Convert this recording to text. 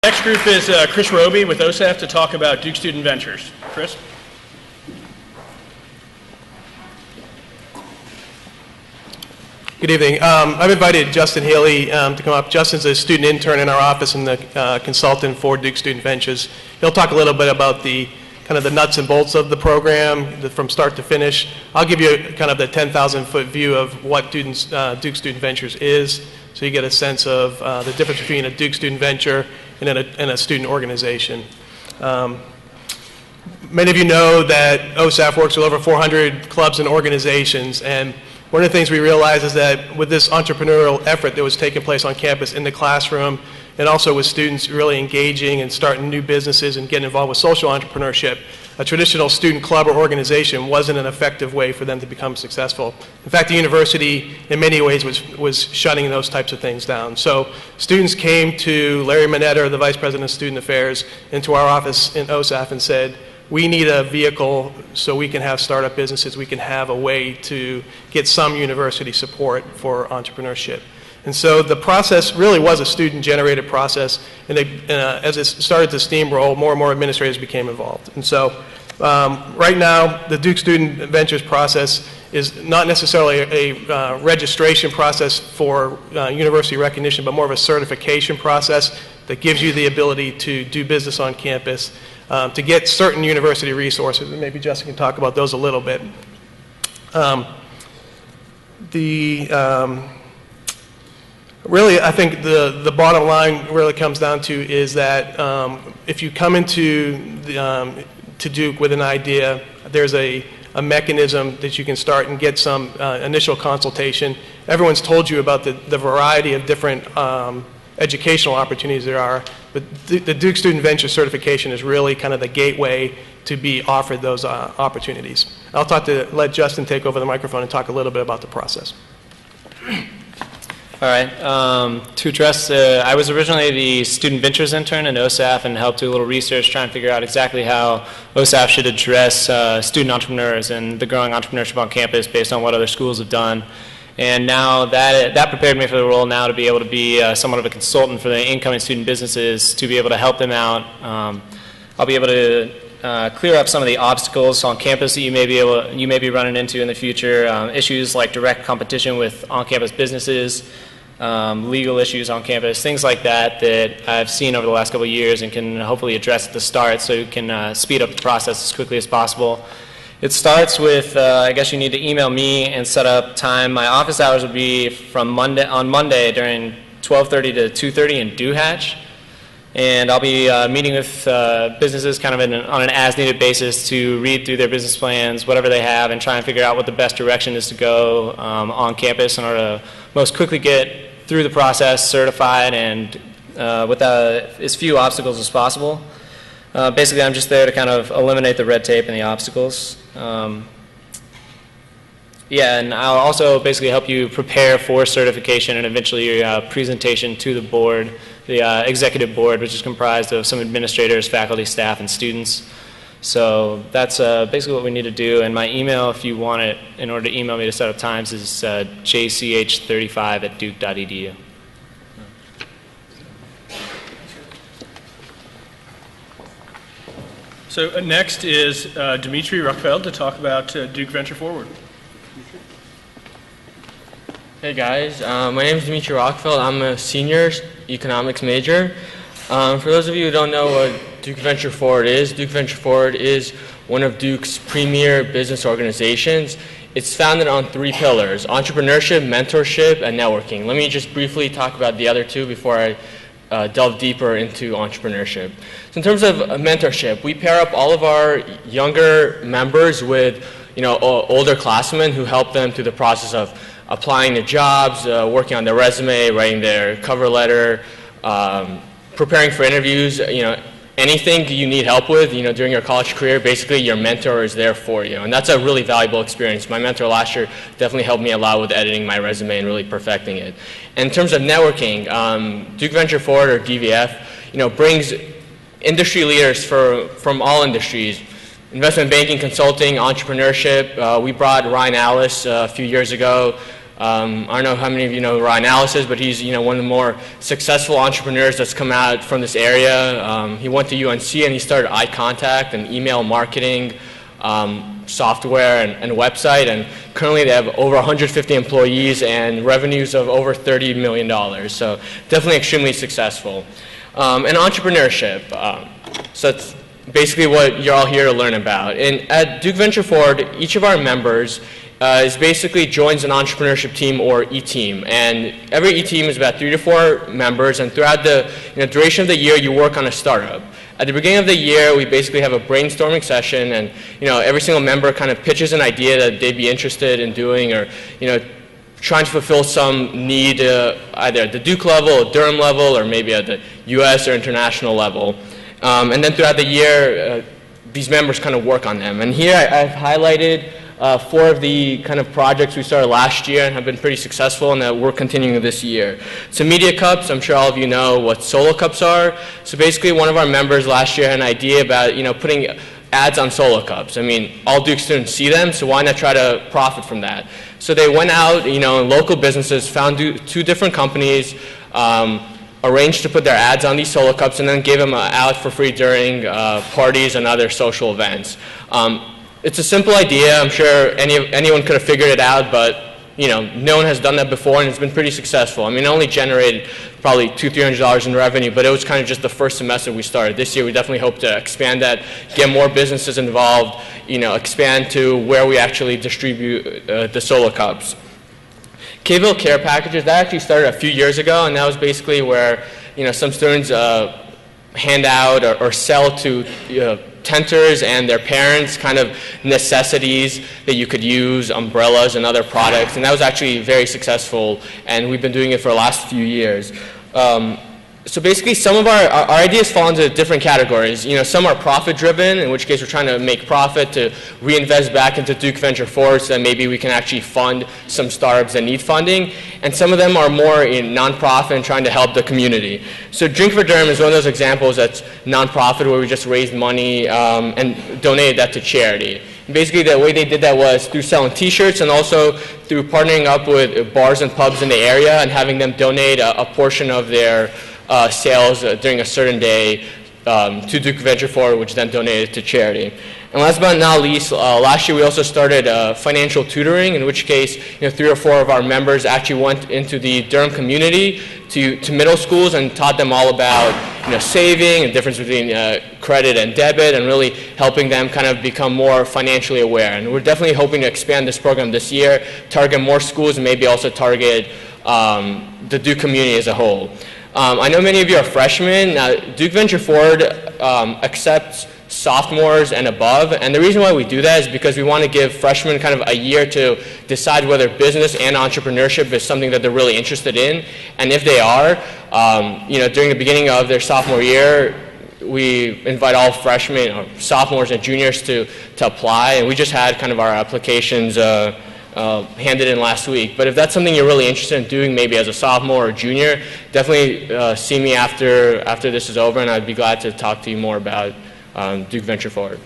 Next group is Chris Roby with OSAF to talk about Duke Student Ventures. Chris? Good evening. I've invited Justin Healy to come up. Justin's a student intern in our office and the consultant for Duke Student Ventures. He'll talk a little bit about the kind of the nuts and bolts of the program from start to finish. I'll give you kind of the 10,000-foot view of what Duke Student Ventures is, so you get a sense of the difference between a Duke Student Venture and a student organization. Many of you know that OSAF works with over 400 clubs and organizations, and one of the things we realized is that with this entrepreneurial effort that was taking place on campus in the classroom, and also with students really engaging and starting new businesses and getting involved with social entrepreneurship, a traditional student club or organization wasn't an effective way for them to become successful. In fact, the university in many ways was shutting those types of things down. So students came to Larry Mineta, the Vice President of Student Affairs, into our office in OSAF and said, we need a vehicle so we can have startup businesses, we can have a way to get some university support for entrepreneurship. And so the process really was a student-generated process, and as it started to steamroll, more and more administrators became involved. And so right now, the Duke Student Ventures process is not necessarily a registration process for university recognition, but more of a certification process that gives you the ability to do business on campus, to get certain university resources, and maybe Justin can talk about those a little bit. Really, I think the bottom line really comes down to is that if you come into to Duke with an idea, there's a mechanism that you can start and get some initial consultation. Everyone's told you about the variety of different educational opportunities there are, but the Duke Student Venture certification is really kind of the gateway to be offered those opportunities. I'll let Justin take over the microphone and talk a little bit about the process. All right. To address, I was originally the Student Ventures intern in OSAF and helped do a little research trying to figure out exactly how OSAF should address student entrepreneurs and the growing entrepreneurship on campus based on what other schools have done. And now that prepared me for the role now to be able to be somewhat of a consultant for the incoming student businesses to be able to help them out. I'll be able to clear up some of the obstacles on campus that you may be running into in the future, issues like direct competition with on-campus businesses, legal issues on campus, things like that I've seen over the last couple of years and can hopefully address at the start so you can speed up the process as quickly as possible. It starts with, I guess you need to email me and set up time. My office hours will be on Monday during 12:30 to 2:30 in DUhatch. And I'll be meeting with businesses kind of on an as-needed basis to read through their business plans, whatever they have, and try and figure out what the best direction is to go on campus in order to most quickly get through the process, certified, and with as few obstacles as possible. Basically, I'm just there to kind of eliminate the red tape and the obstacles. Yeah, and I'll also basically help you prepare for certification and eventually your presentation to the board, the executive board, which is comprised of some administrators, faculty, staff, and students. So that's basically what we need to do. And my email, if you want it, in order to email me to set up times, is jch35@duke.edu. So next is Dimitri Ruckfeld to talk about Duke Venture Forward. Hey guys, my name is Dimitri Rockfeld. I'm a senior economics major. For those of you who don't know what Duke Venture Forward is one of Duke's premier business organizations. It's founded on 3 pillars: entrepreneurship, mentorship, and networking. Let me just briefly talk about the other 2 before I delve deeper into entrepreneurship. So in terms of mentorship, we pair up all of our younger members with older classmen who help them through the process of applying to jobs, working on their resume, writing their cover letter, preparing for interviews, anything you need help with, during your college career, basically your mentor is there for you. And that's a really valuable experience. My mentor last year definitely helped me a lot with editing my resume and really perfecting it. And in terms of networking, Duke Venture Forward, or DVF, brings industry leaders from all industries: investment banking, consulting, entrepreneurship. We brought Ryan Alice a few years ago, I don't know how many of you know raw analysis, but he's one of the more successful entrepreneurs that's come out from this area. He went to UNC and he started eye contact and email marketing, software and website, and currently they have over 150 employees and revenues of over $30 million. So definitely extremely successful. And entrepreneurship. So it's basically what you're all here to learn about. And at Duke Venture Forward, each of our members is basically joins an entrepreneurship team or e-team, and every e-team is about 3 to 4 members, and throughout the duration of the year you work on a startup. At the beginning of the year we basically have a brainstorming session, and every single member kind of pitches an idea that they'd be interested in doing, or trying to fulfill some need either at the Duke level, or Durham level, or maybe at the US or international level. And then throughout the year these members kind of work on them, and here I've highlighted 4 of the kind of projects we started last year and have been pretty successful and that we're continuing this year. So Media Cups, I'm sure all of you know what Solo Cups are. So basically one of our members last year had an idea about putting ads on Solo Cups. I mean, all Duke students see them, so why not try to profit from that? So they went out, in local businesses, found 2 different companies, arranged to put their ads on these Solo Cups, and then gave them out for free during parties and other social events. It's a simple idea. I'm sure anyone could have figured it out, but no one has done that before, and it's been pretty successful. I mean, it only generated probably $200-300 in revenue, but it was kind of just the first semester we started. This year we definitely hope to expand that, get more businesses involved, expand to where we actually distribute the Solo Cups. K-Ville Care Packages, that actually started a few years ago, and that was basically where some students hand out or sell to tenters and their parents kind of necessities that you could use, umbrellas and other products, and that was actually very successful, and we've been doing it for the last few years. So basically some of our ideas fall into different categories. Some are profit driven, in which case we're trying to make profit to reinvest back into Duke Venture Forward so that maybe we can actually fund some startups that need funding. And some of them are more in nonprofit and trying to help the community. So Drink for Durham is one of those examples that's nonprofit, where we just raised money and donated that to charity. Basically the way they did that was through selling t-shirts and also through partnering up with bars and pubs in the area and having them donate a portion of their sales during a certain day to Duke Venture Forward, which then donated to charity. And last but not least, last year we also started financial tutoring, in which case 3 or 4 of our members actually went into the Durham community to middle schools and taught them all about saving and the difference between credit and debit, and really helping them kind of become more financially aware. And we're definitely hoping to expand this program this year, target more schools, and maybe also target the Duke community as a whole. I know many of you are freshmen. Duke Venture Forward accepts sophomores and above, and the reason why we do that is because we want to give freshmen kind of a year to decide whether business and entrepreneurship is something that they're really interested in, and if they are, during the beginning of their sophomore year, we invite all freshmen, or sophomores and juniors to apply, and we just had kind of our applications handed in last week. But if that's something you're really interested in doing, maybe as a sophomore or junior, definitely see me after this is over, and I'd be glad to talk to you more about Duke Venture Forward.